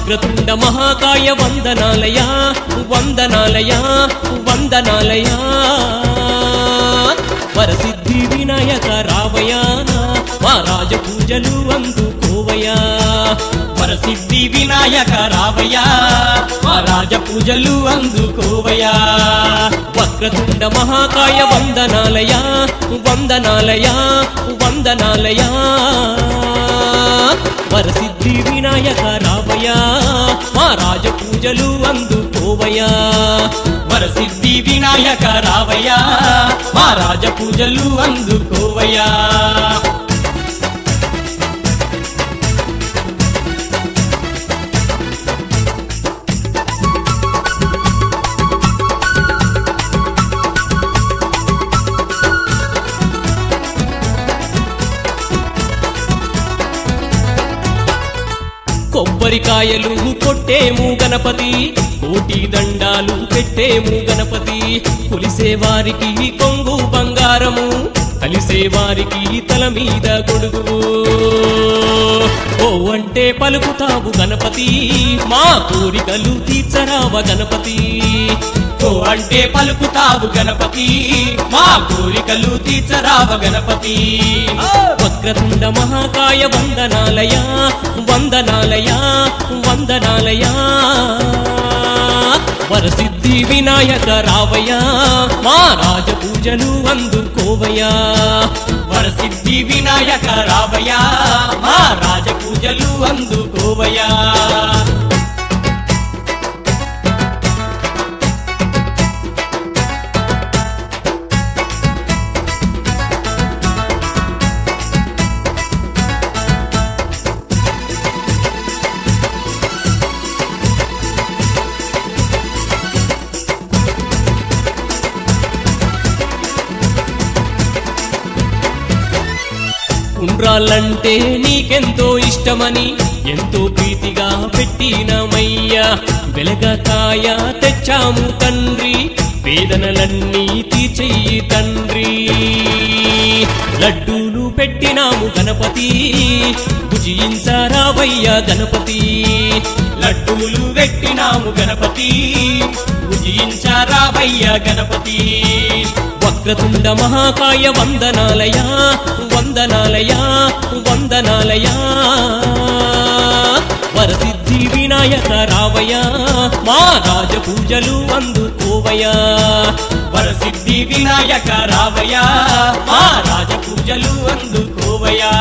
వక్రతుండ మహాకాయ వందనాలయా వందనాలయా వందనాలయా వరసిద్ధి వినాయక రావయా మా రాజ పూజలు అందుకోవయా వరసిద్ధి వినాయక రావయ్యా మా రాజ పూజలు అందుకోవయ్యా వక్రతుండ మహాకాయ వందనాలయా వందనాలయా వందనాలయా వరసిద్ధి వినాయక రావయా మా రాజ పూజలు అందుకోవయా వరసిద్ధి వినాయక రావయ్యా మా రాజ పూజలు అందుకోవయ్యా కొబ్బరికాయలు కొట్టేము గణపతి కోటి దండాలు పెట్టేము గణపతి కొలిసేవారికి కొంగు బంగారము కలిసేవారికి తల మీద గొడుగు ఓ అంటే పలుకుతావు గణపతి మా కోరికలు తీర్చరావ గణపతి ఓ అంటే పలుకుతావు గణపతి మా కోరికలు తీర్చరావ గణపతి వక్రతుండ మహాకాయ వందనాలయా వందనాలయా వందనాలయా వరసిద్ధి వినాయక రావయ్యా మా రాజ పూజలు అందుకోవయ్యా వరసిద్ధి వినాయక రావయ్యా మా రాజ పూజలు అందుకోవయ్యా ఉండ్రాళ్ళంటే నీకెంతో ఇష్టమని ఎంతో ప్రీతిగా పెట్టినమయ్యా వెలగకాయ తెచ్చాము తండ్రి వేదనలన్నీ తీర్చెయ్యి తండ్రి లడ్డూలు పెట్టినాము గణపతి భుజించరావయ్యా గణపతి లడ్డూలు పెట్టినాము గణపతి భుజించరావయ్యా గణపతి వక్రతుండ మహాకాయ వందనాలయా వందనాలయా వందనాలయా వరసిద్ధి వినాయక రావయ్యా మా రాజ పూజలు అందుకోవయ్యా వరసిద్ధి వినాయక రావయ్యా మా రాజ పూజలు అందుకోవయ్యా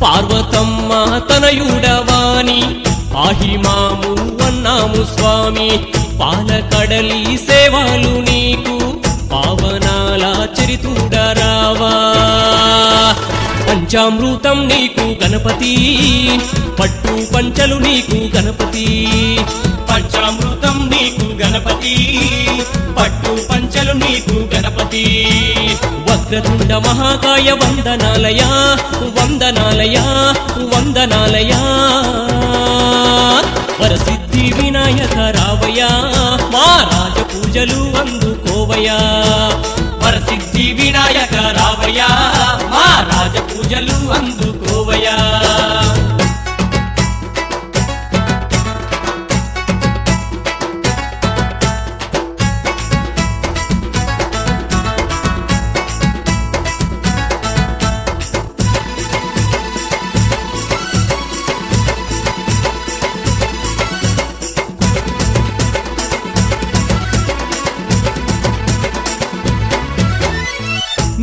పార్వతమ్మ తనయుడవాని ఆహిమాము అన్నాము స్వామి పాలకడలి సేవలు నీకు పావనాల చరితుడరావా పంచామృతం నీకు గణపతి పట్టు పంచలు నీకు గణపతి పంచామృతం నీకు గణపతి పట్టు పంచలు నీకు గణపతి వక్రతుండ మహాకాయ వందనాలయా వందనాలయా వందనాలయా వరసిద్ధి వినాయక రావయ్యా మా రాజ పూజలు అందుకోవయ్యా వరసిద్ధి వినాయక రావయ్యా మా రాజ పూజలు అందుకోవయ్యా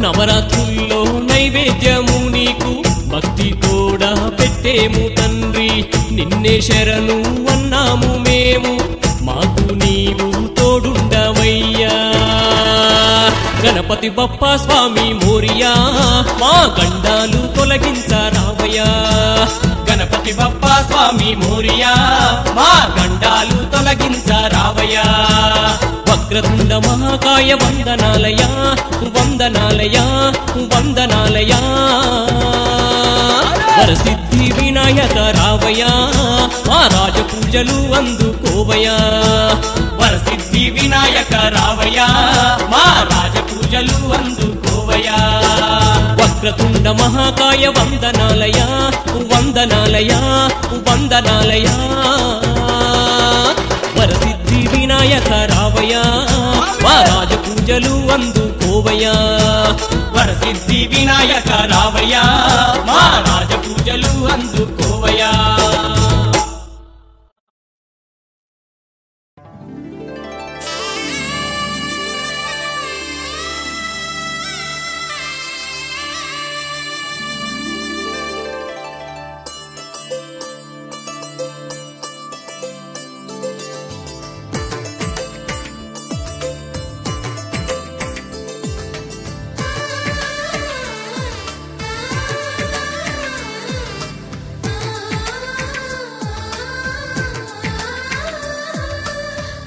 నవరాత్రుల్లో నైవేద్యము నీకు భక్తి కూడా పెట్టేము తండ్రి నిన్నే శరణు అన్నాము మేము మాకు నీవు తోడుండవయ్యా గణపతి బప్పా స్వామి మోరియా మా గండాలు తొలగించరావయ్యా గణపతి బప్పా స్వామి మోరియా మా గండాలు తొలగించరావయ్యా వక్రతుండ మహాకాయ వందనాలయా వందనాలయా వందనాలయా వరసిద్ధి వినాయక రావయ్యా మా రాజ పూజలు అందుకోవయ్యా వరసిద్ధి వినాయక రావయ్యా మా రాజ పూజలు అందుకోవయ్యా వక్రతుండ మహాకాయ వందనాలయా వందనాలయా వందనాలయా వరసిద్ధి వినాయక రావయ్యా మా రాజ పూజలు అందుకోవయ్యా వరసిద్ధి వినాయక రావయ్యా మా రాజ పూజలు అందుకోవయ్యా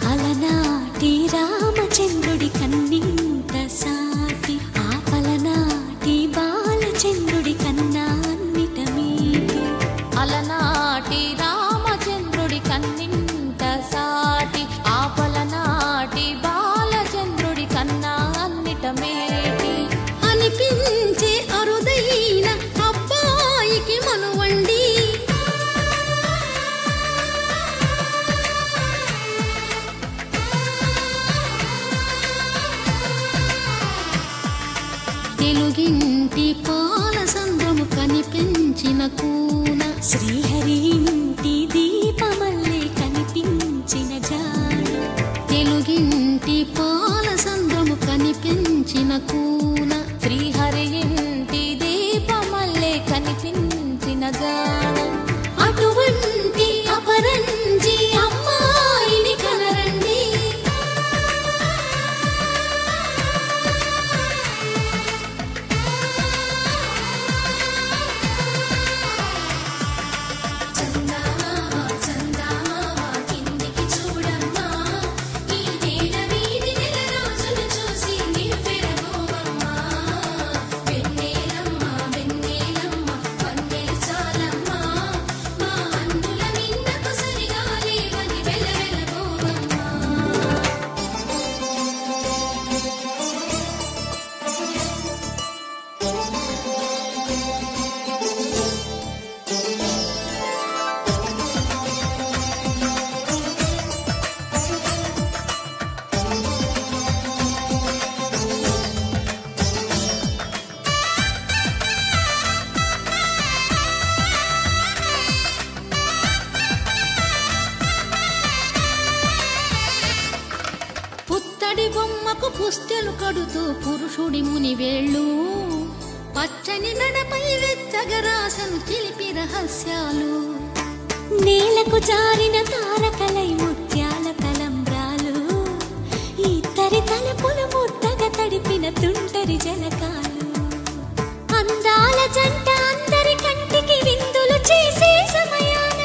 అలనాటి రామచంద్రుడి కన్నింత సాటి ఆపలనాటి బాలచంద్రుడి కన్నా అన్నిట మీటి అలనాటి రామచంద్రుడి కన్నింత సాటి ఆపలనాటి బాలచంద్రుడి కన్నా అన్నిట మేటి అనిపించే అరుదైన అబ్బాయికి మనువండి తెలుగింటి పాల సంద్రము కనిపించిన కూన శ్రీహరి ఇంటి దీపమల్లే కనిపించిన జాడ తెలుగింటి పాల సంద్రము కనిపించిన కూన శ్రీహరి ఇంటి దీపమల్లే కనిపించిన జాడ అటువంటి అపరంజి అమ్మాయిని కనరండి కిందికి చూడమ్మా ఈ నేల వీధి నెల రోజులు చూసి నివ్వెరబోవమ్మా వెన్నెలమ్మ వెన్నెలమ్మ వన్నెలు చాలమ్మా మా అందుల మిన్నకు సరిగా లేవని వెలవెలబోవమ్మా పుత్తడి బొమ్మకు పుస్తెలు కడుతూ పురుషుడి ముని వేళ్ళు పచ్చని మెడపై వెచ్చగరాసను చిలిపి రహస్యాలు నేలకు జారిన తారకలై ముత్యాల తలంబ్రాలు ఇద్దరి తలపుల ముద్దగా తడిపిన తుంటరి జలకాలు అందాల జంట అందరి కంటికి విందులు చేసే సమయాన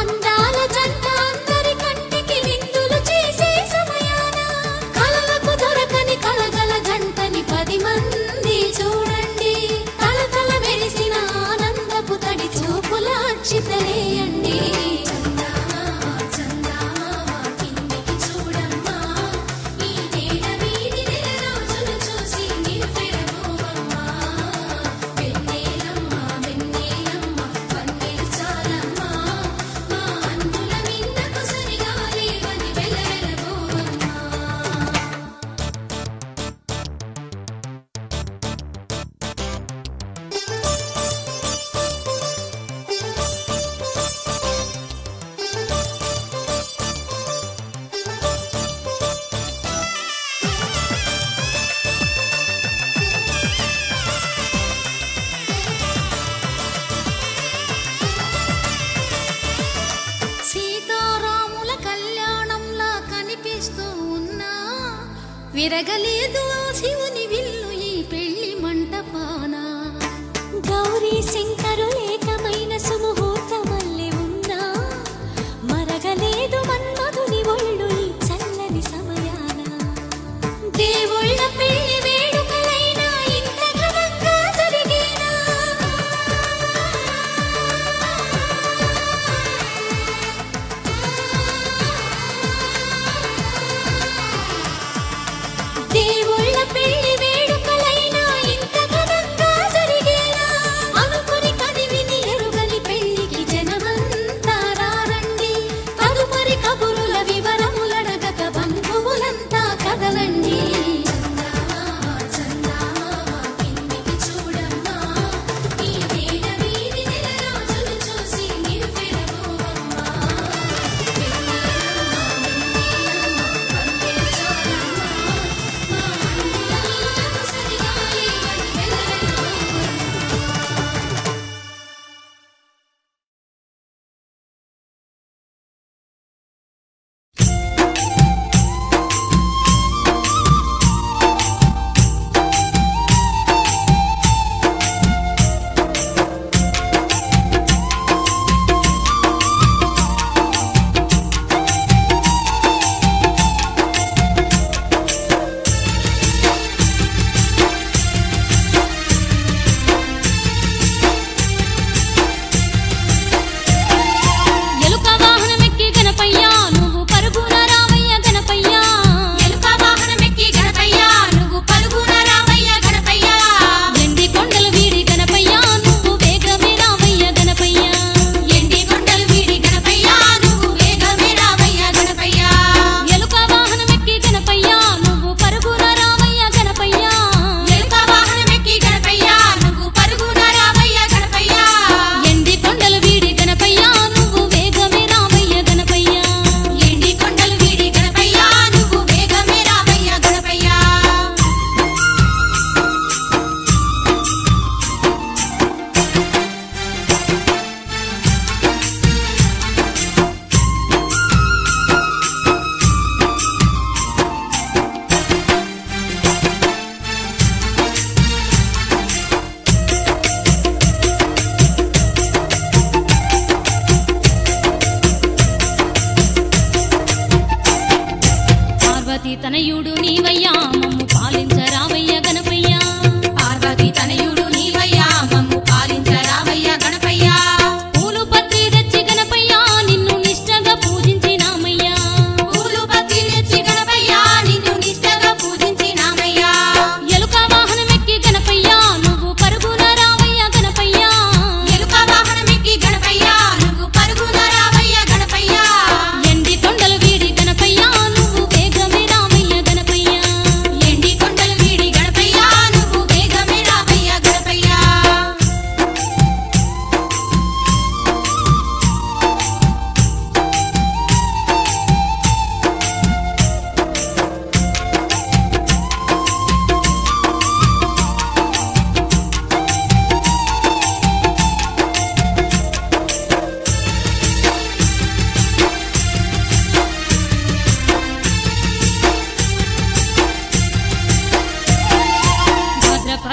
అందాల జంట అందరి కంటికి విందులు చేసే సమయాన కలలకు దొరకని కలగల జంటని 10 మంది చూడండి తలతల మెరిసిన ఆనందపు తడి చూపుల అక్షితలేయండి కిందికి చూడమ్మా ఈ నేల వీధి నెల రోజులు చూసి నివ్వెరబోవమ్మా వెన్నెలమ్మ వెన్నెలమ్మ వన్నెలు చాలమ్మా మా అందుల మిన్నకు సరిగా లేవని వెలవెలబోవమ్మా సీతారాముల కళ్యాణంలా కనిపిస్తూ ఉన్నా విరగలేదు ఆ శివుని విల్లు ఈ పెళ్లి మంటపాన గౌరీ శంకరులేకమైన సుముహూర్తమల్లె ఉన్నా మరగలేదు మన్మధుల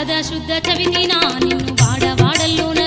ఆషాఢ శుద్ధ చవితిన నిన్ను వాడవాడల్లోన